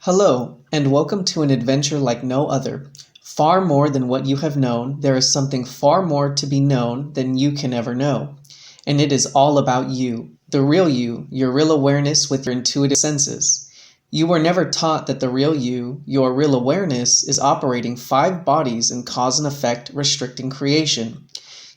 Hello, and welcome to an adventure like no other. Far more than what you have known, there is something far more to be known than you can ever know. And it is all about you, the real you, your real awareness with your intuitive senses. You were never taught that the real you, your real awareness, is operating 5 bodies in cause and effect, restricting creation.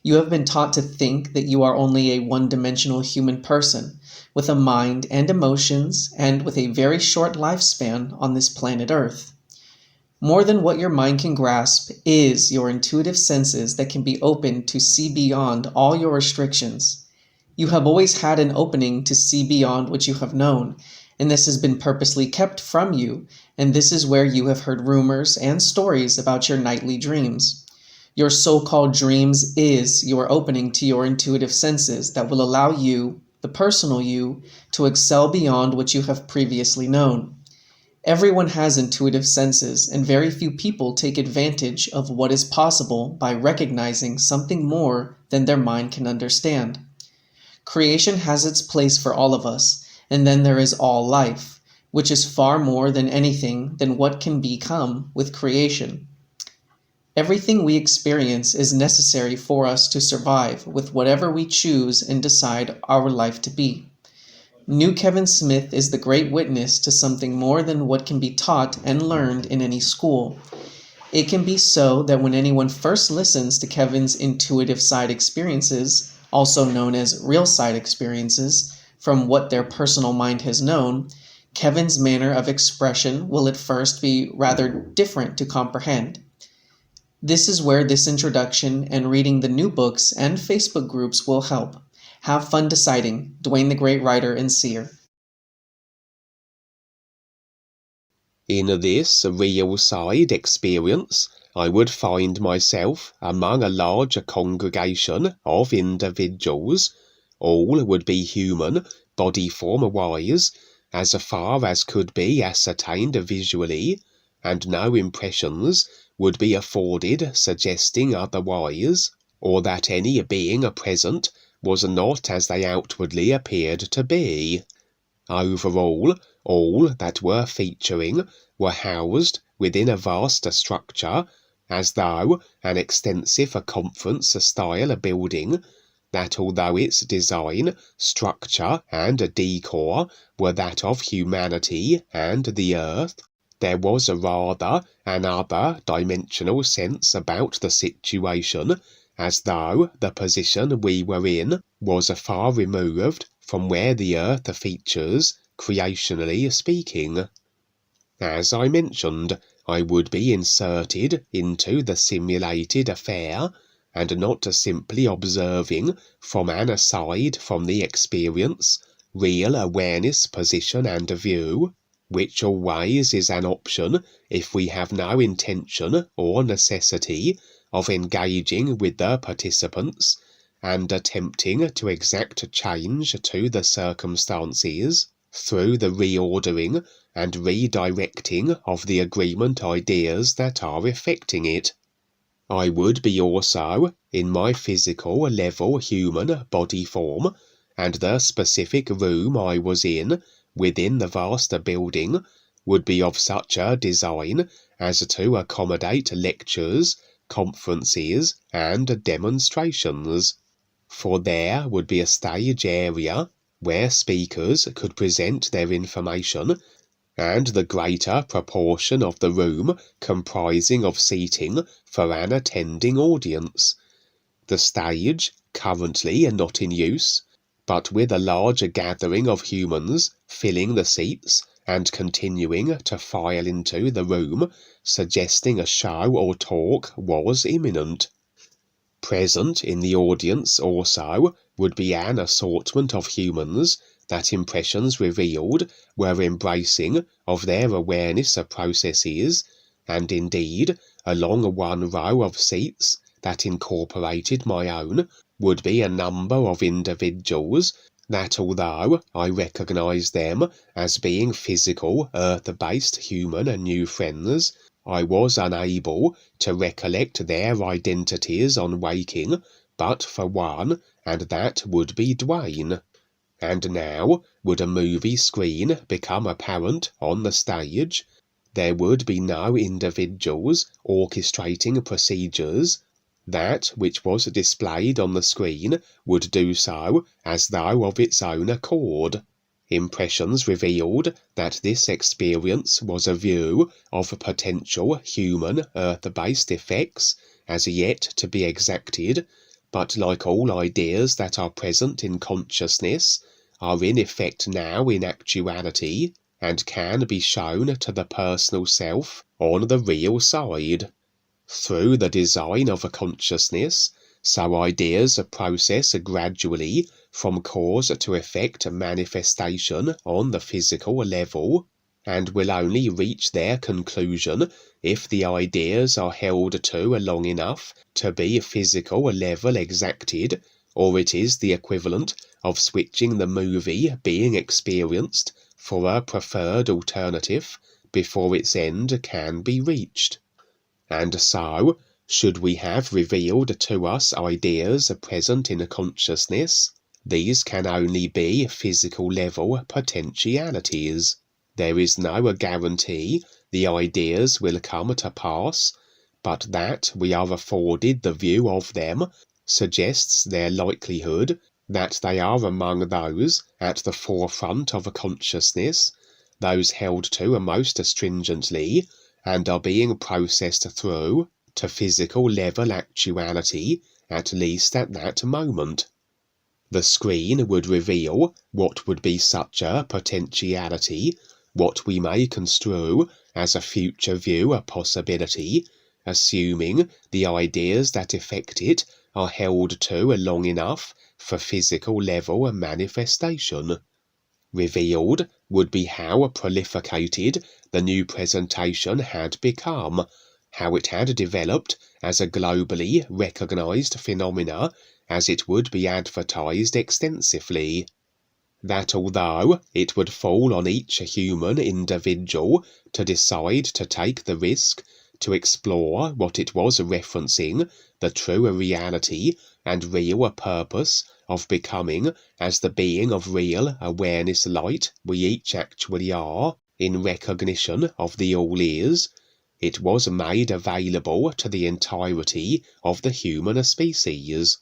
You have been taught to think that you are only a one-dimensional human person, with a mind and emotions, and with a very short lifespan on this planet Earth. More than what your mind can grasp is your intuitive senses that can be opened to see beyond all your restrictions. You have always had an opening to see beyond what you have known, and this has been purposely kept from you, and this is where you have heard rumors and stories about your nightly dreams. Your so-called dreams is your opening to your intuitive senses that will allow you, the personal you, to excel beyond what you have previously known. Everyone has intuitive senses, and very few people take advantage of what is possible by recognizing something more than their mind can understand. Creation has its place for all of us, and then there is all life, which is far more than anything than what can become with creation. Everything we experience is necessary for us to survive with whatever we choose and decide our life to be. New Kevin Smith is the great witness to something more than what can be taught and learned in any school. It can be so that when anyone first listens to Kevin's intuitive side experiences, also known as real side experiences, from what their personal mind has known, Kevin's manner of expression will at first be rather different to comprehend. This is where this introduction and reading the new books and Facebook groups will help. Have fun deciding. Duane the Great Writer and Seer. In this real side experience, I would find myself among a larger congregation of individuals. All would be human, body form-wise, as far as could be ascertained visually, and no impressions would be afforded suggesting otherwise, or that any being present was not as they outwardly appeared to be. Overall, all that were featuring were housed within a vast structure, as though an extensive conference-style building, that although its design, structure, and decor were that of humanity and the earth, there was rather an other dimensional sense about the situation, as though the position we were in was far removed from where the earth features, creationally speaking. As I mentioned, I would be inserted into the simulated affair, and not simply observing from an aside from the experience, real awareness position and view, which always is an option if we have no intention or necessity of engaging with the participants and attempting to exact change to the circumstances through the reordering and redirecting of the agreement ideas that are effecting it. I would be also in my physical level human body form, and the specific room I was in within the vast building would be of such a design as to accommodate lectures, conferences, and demonstrations. For there would be a stage area where speakers could present their information, and the greater proportion of the room comprising of seating for an attending audience. The stage, currently not in use, but with a larger gathering of humans filling the seats and continuing to file into the room, suggesting a show or talk was imminent. Present in the audience also would be an assortment of humans that impressions revealed were embracing of their awareness processes, and indeed along one row of seats that incorporated my own would be a number of individuals that, although I recognized them as being physical, earth-based human new friends, I was unable to recollect their identities on waking, but for one, and that would be Duane. And now would a movie screen become apparent on the stage, there would be no individuals orchestrating procedures. That which was displayed on the screen would do so as though of its own accord. Impressions revealed that this experience was a view of potential human earth-based effects as yet to be exacted, but like all ideas that are present in consciousness, are in effect now in actuality, and can be shown to the personal self on the real side. Through the design of a consciousness, so ideas process gradually from cause to effect manifestation on the physical level, and will only reach their conclusion if the ideas are held to long enough to be physical level exacted, or it is the equivalent of switching the movie being experienced for a preferred alternative before its end can be reached. And so, should we have revealed to us ideas present in consciousness, these can only be physical level potentialities. There is no guarantee the ideas will come to pass, but that we are afforded the view of them suggests their likelihood that they are among those at the forefront of consciousness, those held to most stringently, and are being processed through to physical level actuality, at least at that moment. The screen would reveal what would be such a potentiality, what we may construe as a future view possibility, assuming the ideas that affect it are held to long enough for physical level manifestation. Revealed would be how proliferated the new presentation had become, how it had developed as a globally recognized phenomena, as it would be advertised extensively. That although it would fall on each human individual to decide to take the risk to explore what it was referencing, the true reality and real purpose of becoming as the being of real awareness light we each actually are, in recognition of the all is, it was made available to the entirety of the human species,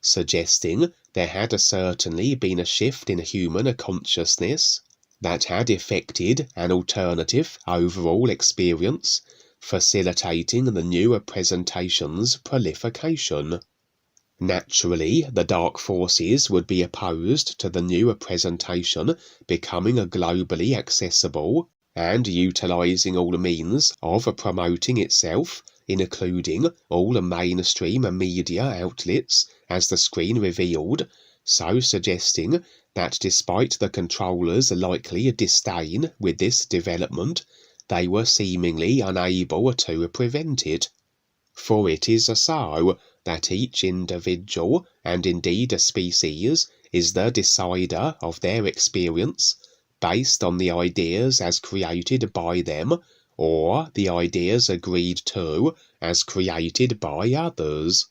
suggesting there had certainly been a shift in human consciousness that had effected an alternative overall experience, facilitating the new presentation's proliferation. Naturally, the dark forces would be opposed to the new presentation becoming globally accessible and utilizing all means of promoting itself, including all mainstream media outlets, as the screen revealed, so suggesting that despite the controllers' likely disdain with this development, they were seemingly unable to prevent it. For it is so that each individual, and indeed a species, is the decider of their experience, based on the ideas as created by them, or the ideas agreed to as created by others.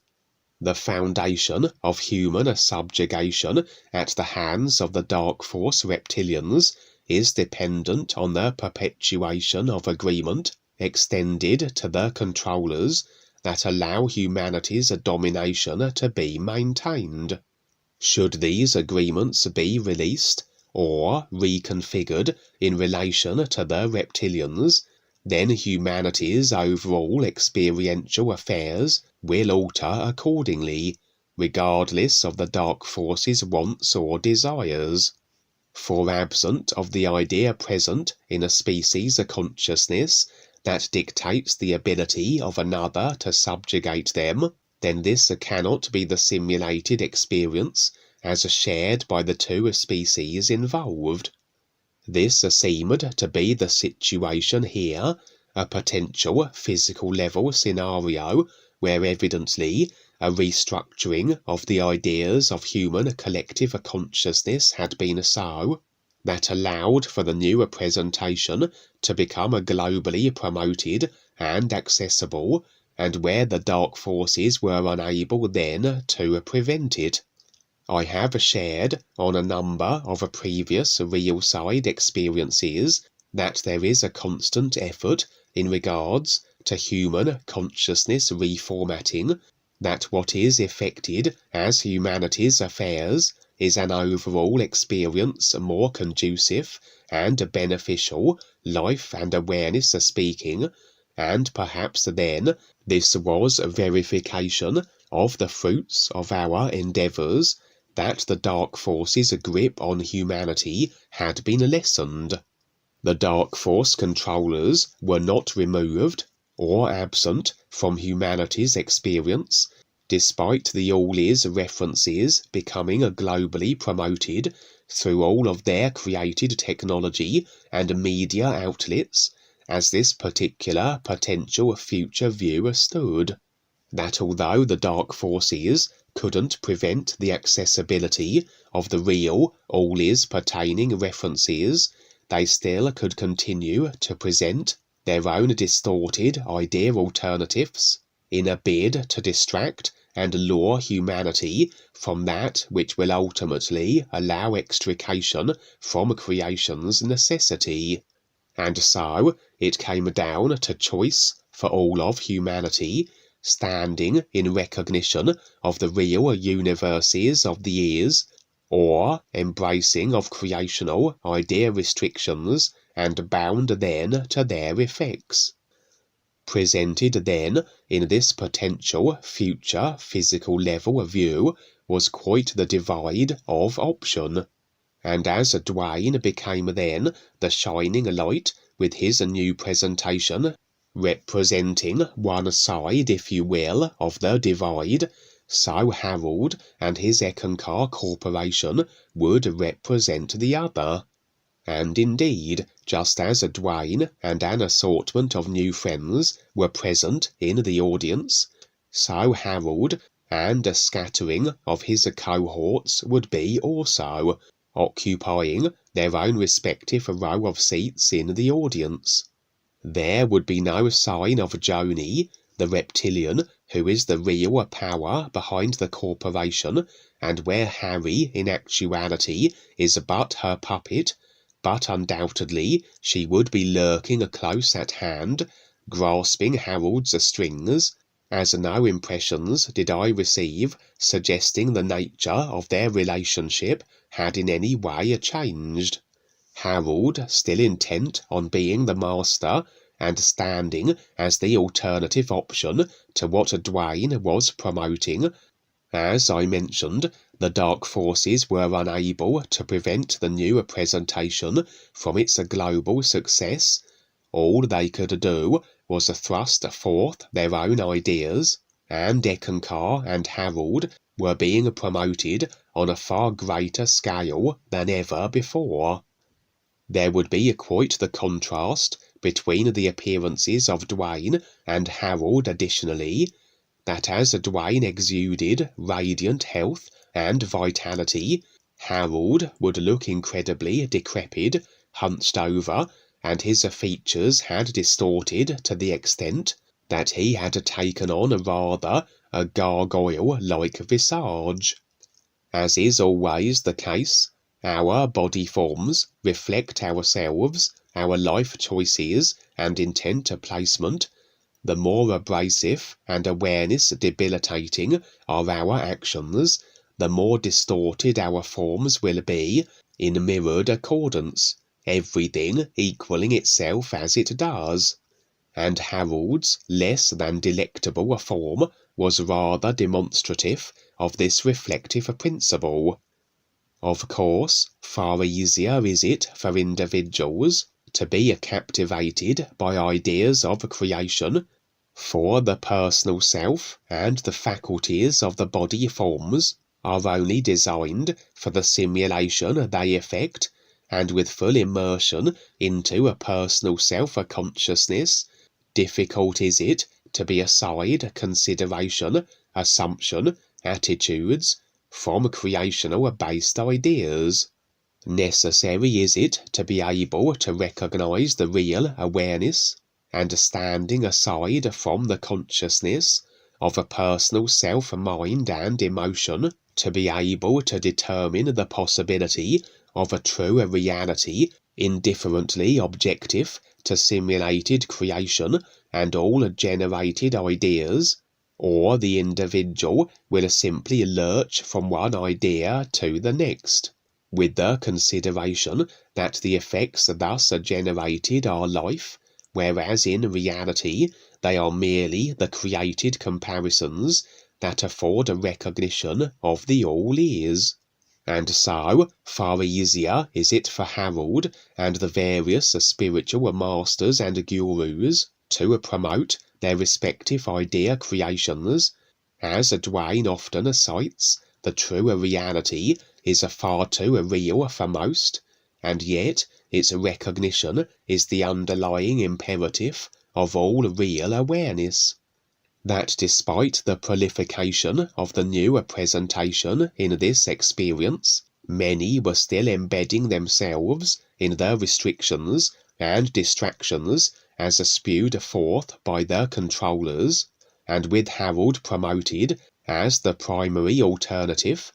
The foundation of human subjugation at the hands of the dark force reptilians is dependent on the perpetuation of agreement extended to the controllers that allow humanity's domination to be maintained. Should these agreements be released or reconfigured in relation to the reptilians, then humanity's overall experiential affairs will alter accordingly, regardless of the dark force's wants or desires. For absent of the idea present in a species' consciousness that dictates the ability of another to subjugate them, then this cannot be the simulated experience as shared by the two species involved. This seemed to be the situation here, a potential physical level scenario where evidently a restructuring of the ideas of human collective consciousness had been so, that allowed for the new presentation to become globally promoted and accessible, and where the dark forces were unable then to prevent it. I have shared on a number of previous real-side experiences that there is a constant effort in regards to human consciousness reformatting, that what is effected as humanity's affairs is an overall experience more conducive and beneficial, life and awareness speaking, and perhaps then this was a verification of the fruits of our endeavours, that the dark forces' grip on humanity had been lessened. The dark force controllers were not removed or absent from humanity's experience, despite the ALLLISS references becoming globally promoted through all of their created technology and media outlets, as this particular potential future view stood. That although the dark forces couldn't prevent the accessibility of the real ALLLISS pertaining references, they still could continue to present their own distorted idea alternatives in a bid to distract and lure humanity from that which will ultimately allow extrication from creation's necessity. And so it came down to choice for all of humanity, standing in recognition of the real universes of the ears, or embracing of creational idea restrictions and bound then to their effects. Presented then in this potential future physical level view was quite the divide of option, and as Duane became then the shining light with his new presentation, representing one side, if you will, of the divide, so Harold and his Eckankar Corporation would represent the other. And indeed, just as Duane and an assortment of new friends were present in the audience, so Harold and a scattering of his cohorts would be also, occupying their own respective row of seats in the audience. There would be no sign of Joni, the reptilian who is the real power behind the corporation, and where Harry in actuality is but her puppet, but undoubtedly she would be lurking close at hand, grasping Harold's strings, as no impressions did I receive suggesting the nature of their relationship had in any way changed. Harold still intent on being the master and standing as the alternative option to what Duane was promoting. As I mentioned, the dark forces were unable to prevent the new presentation from its global success. All they could do was thrust forth their own ideas, and Eckankar and Harold were being promoted on a far greater scale than ever before. There would be quite the contrast between the appearances of Duane and Harold additionally, that as Duane exuded radiant health and vitality, Harold would look incredibly decrepit, hunched over, and his features had distorted to the extent that he had taken on rather a gargoyle-like visage. As is always the case, our body forms reflect ourselves, our life choices and intent placement. The more abrasive and awareness debilitating are our actions, the more distorted our forms will be in mirrored accordance, everything equalling itself as it does. And Harold's less than delectable form was rather demonstrative of this reflective principle. Of course, far easier is it for individuals to be captivated by ideas of creation, for the personal self and the faculties of the body forms are only designed for the simulation they effect, and with full immersion into a personal self-consciousness, difficult is it to be aside consideration, assumption, attitudes, from creational-based ideas. Necessary is it to be able to recognize the real awareness, and standing aside from the consciousness of a personal self-mind and emotion, to be able to determine the possibility of a true reality indifferently objective to simulated creation and all generated ideas, or the individual will simply lurch from one idea to the next, with the consideration that the effects thus generated are life, whereas in reality they are merely the created comparisons that afford a recognition of the all is. And so, far easier is it for Harold and the various spiritual masters and gurus to promote their respective idea creations, as Duane often cites, the true reality is far too real for most, and yet its recognition is the underlying imperative of all real awareness. That despite the proliferation of the new presentation in this experience, many were still embedding themselves in the restrictions and distractions as spewed forth by their controllers, and with Harold promoted as the primary alternative,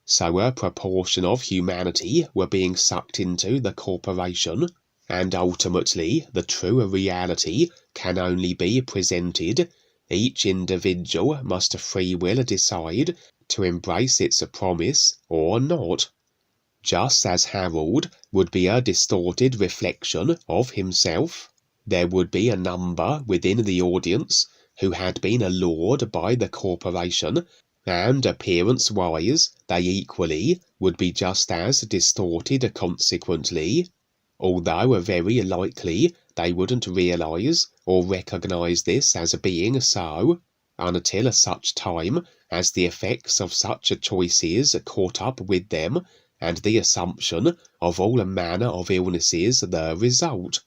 so a proportion of humanity were being sucked into the corporation, and ultimately the true reality can only be presented. Each individual must free will decide to embrace its promise or not. Just as Harold would be a distorted reflection of himself, there would be a number within the audience who had been allured by the corporation, and appearance-wise they equally would be just as distorted consequently, although very likely they wouldn't realize or recognize this as being so, until such time as the effects of such choices caught up with them, and the assumption of all manner of illnesses the result.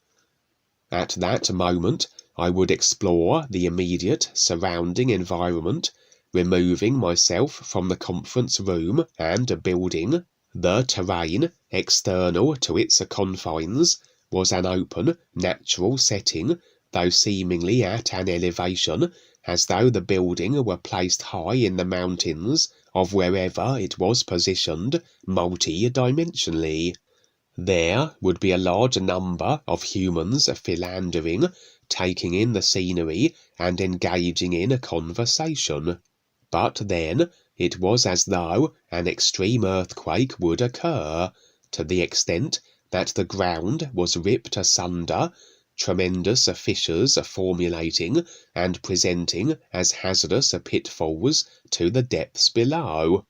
At that moment I would explore the immediate surrounding environment, removing myself from the conference room and building. The terrain, external to its confines, was an open, natural setting, though seemingly at an elevation, as though the building were placed high in the mountains of wherever it was positioned multi-dimensionally. There would be a large number of humans philandering, taking in the scenery and engaging in a conversation. But then it was as though an extreme earthquake would occur, to the extent that the ground was ripped asunder, tremendous fissures formulating and presenting as hazardous pitfalls to the depths below.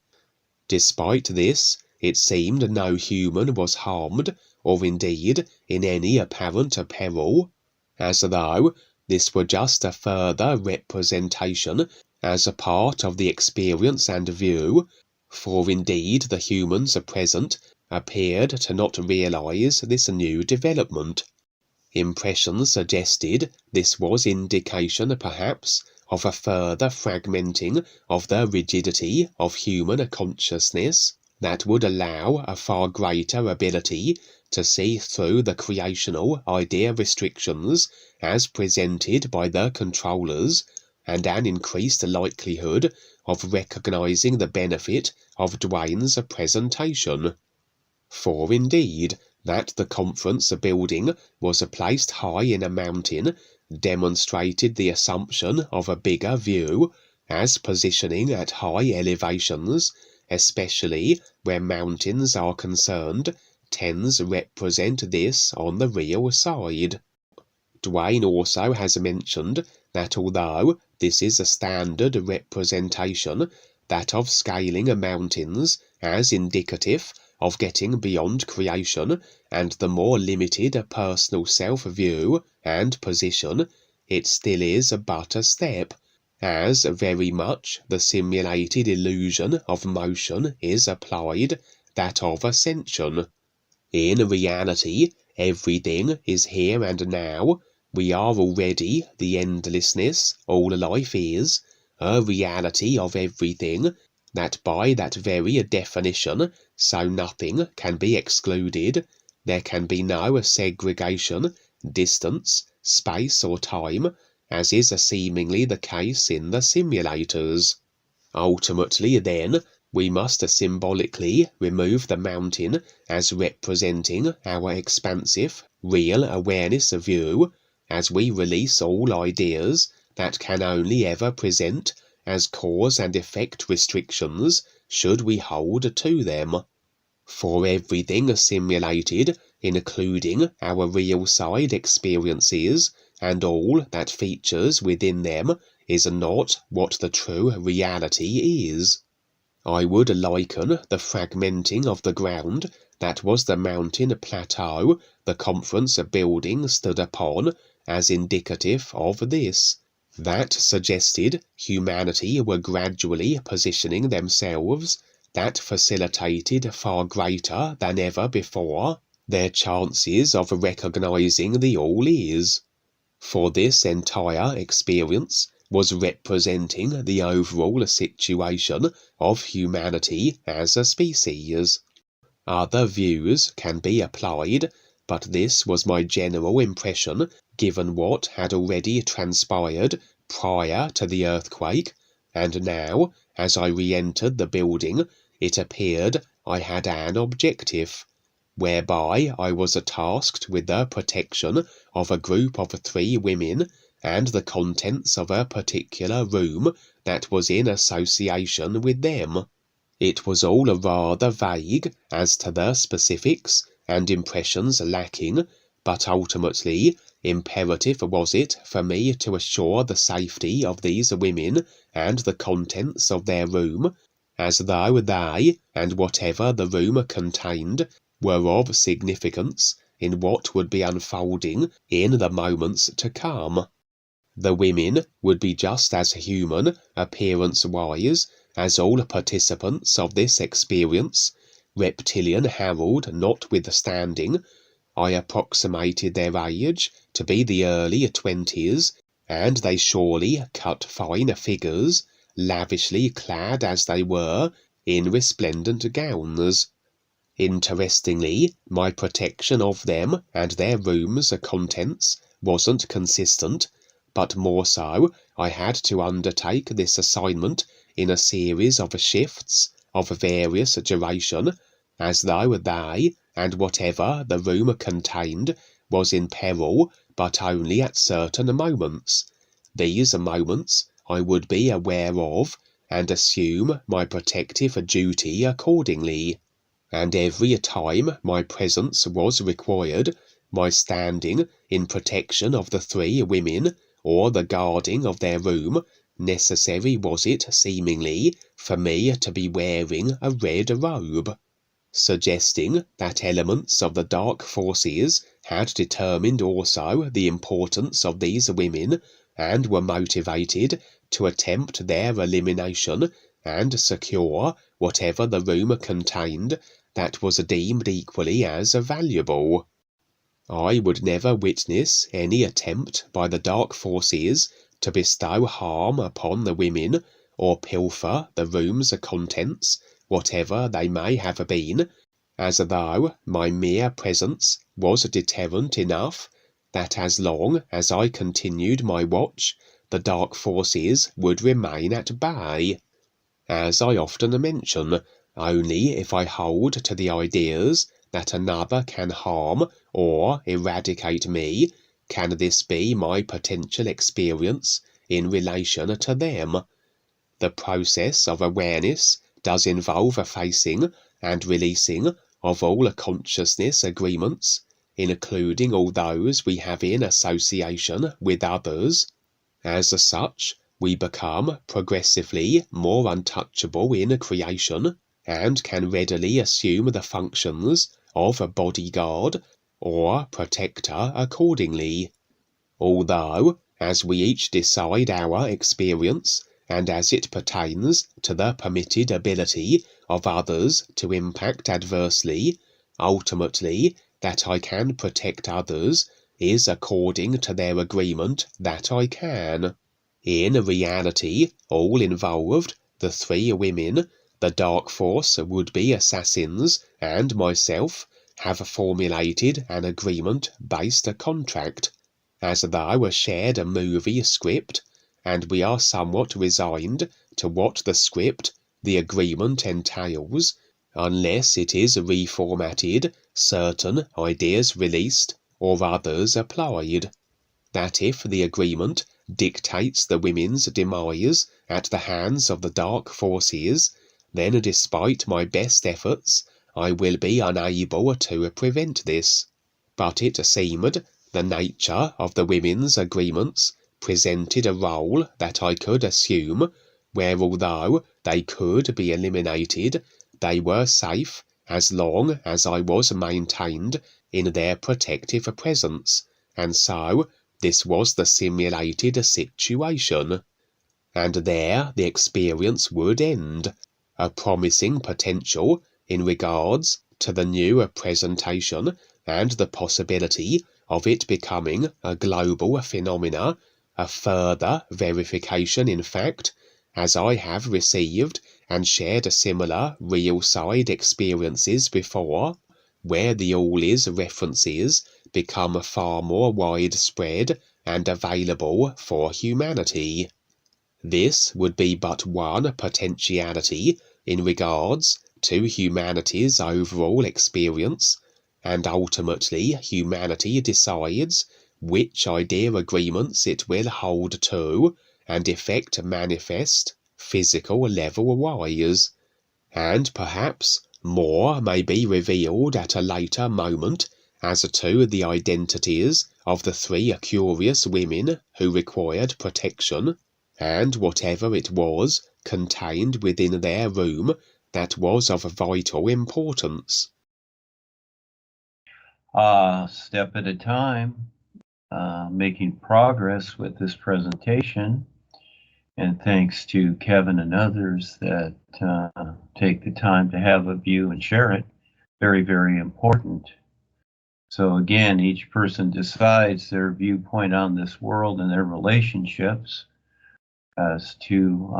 Despite this, it seemed no human was harmed, or indeed in any apparent peril, as though this were just a further representation as a part of the experience and view, for indeed the humans present appeared to not realize this new development. Impressions suggested this was indication perhaps of a further fragmenting of the rigidity of human consciousness that would allow a far greater ability to see through the creational idea restrictions as presented by the controllers, and an increased likelihood of recognizing the benefit of Duane's presentation. For indeed, that the conference building was placed high in a mountain demonstrated the assumption of a bigger view, as positioning at high elevations, especially where mountains are concerned, tends represent this on the real side. Duane also has mentioned that although this is a standard representation, that of scaling mountains as indicative of getting beyond creation and the more limited personal self-view and position, it still is but a step, as very much the simulated illusion of motion is applied, that of ascension. In reality, everything is here and now. We are already the endlessness all life is, a reality of everything, that by that very definition, so nothing can be excluded, there can be no segregation, distance, space or time, as is seemingly the case in the simulators. Ultimately then, We must symbolically remove the mountain as representing our expansive, real awareness view, as we release all ideas that can only ever present as cause and effect restrictions should we hold to them. For everything simulated, including our real side experiences and all that features within them, is not what the true reality is. I would liken the fragmenting of the ground that was the mountain plateau the conference building stood upon as indicative of this. That suggested humanity were gradually positioning themselves, that facilitated far greater than ever before their chances of recognizing the all-is. For this entire experience was representing the overall situation of humanity as a species. Other views can be applied, but this was my general impression given what had already transpired prior to the earthquake, and now, as I re-entered the building, it appeared I had an objective, whereby I was tasked with the protection of a group of 3 women and the contents of a particular room that was in association with them. It was all rather vague as to the specifics, and impressions lacking, but ultimately imperative was it for me to assure the safety of these women and the contents of their room, as though they, and whatever the room contained, were of significance in what would be unfolding in the moments to come. The women would be just as human, appearance-wise, as all participants of this experience, reptilian Harold notwithstanding. I approximated their age to be the early 20s, and they surely cut fine figures, lavishly clad as they were in resplendent gowns. Interestingly, my protection of them and their rooms' contents wasn't consistent, but more so I had to undertake this assignment in a series of shifts of various duration, as though they, and whatever the room contained, was in peril but only at certain moments. These moments I would be aware of, and assume my protective duty accordingly. And every time my presence was required, my standing in protection of the 3 women, or the guarding of their room, necessary was it seemingly for me to be wearing a red robe, suggesting that elements of the dark forces had determined also the importance of these women, and were motivated to attempt their elimination and secure whatever the room contained that was deemed equally as valuable. I would never witness any attempt by the dark forces to bestow harm upon the women, or pilfer the room's contents, whatever they may have been, as though my mere presence was deterrent enough that as long as I continued my watch, the dark forces would remain at bay. As I often mention, only if I hold to the ideas that another can harm or eradicate me, can this be my potential experience in relation to them. The process of awareness does involve a facing and releasing of all consciousness agreements, including all those we have in association with others. As such, we become progressively more untouchable in creation, and can readily assume the functions of a bodyguard or protector accordingly. Although, as we each decide our experience, and as it pertains to the permitted ability of others to impact adversely, ultimately that I can protect others is according to their agreement that I can. In reality, all involved, the 3 women, the dark force would-be assassins, and myself, have formulated an agreement-based contract, as though a shared movie script, and we are somewhat resigned to what the script, the agreement entails, unless it is reformatted, certain ideas released or others applied. That if the agreement dictates the women's demise at the hands of the dark forces, then despite my best efforts, I will be unable to prevent this. But it seemed the nature of the women's agreements presented a role that I could assume, where although they could be eliminated, they were safe as long as I was maintained in their protective presence, and so this was the simulated situation. And there the experience would end, a promising potential in regards to the new presentation and the possibility of it becoming a global phenomena, a further verification in fact, as I have received and shared similar real-side experiences before, where the ALLLISS references become far more widespread and available for humanity. This would be but one potentiality in regards to humanity's overall experience, and ultimately humanity decides which idea agreements it will hold to and effect manifest physical level-wise, and perhaps more may be revealed at a later moment as to the identities of the 3 curious women who required protection, and whatever it was contained within their room that was of vital importance. Step at a time, making progress with this presentation. And thanks to Kevin and others that take the time to have a view and share it. Very, very important. So again, each person decides their viewpoint on this world and their relationships as to,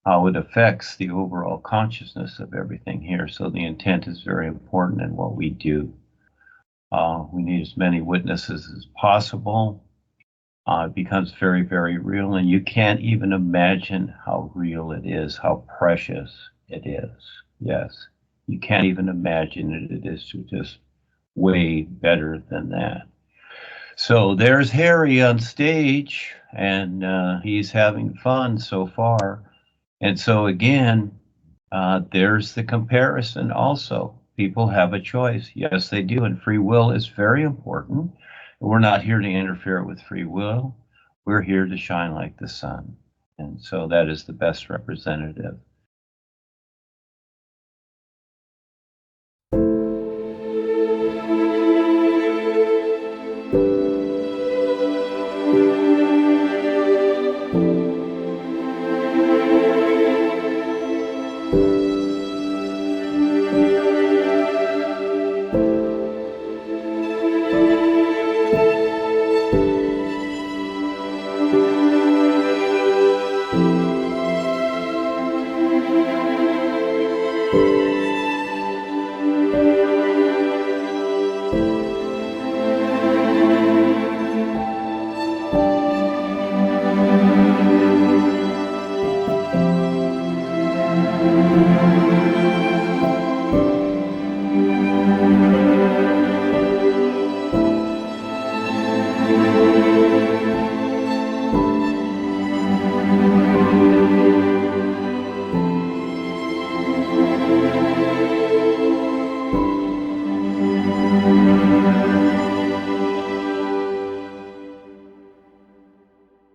how it affects the overall consciousness of everything here. So the intent is very important in what we do. We need as many witnesses as possible. It becomes very, very real, and you can't even imagine how real it is, how precious it is. Yes, you can't even imagine it. It is just way better than that. So there's Harry on stage, and he's having fun so far. And so again, there's the comparison also. People have a choice. Yes, they do, and free will is very important. We're not here to interfere with free will. We're here to shine like the sun. And so that is the best representative.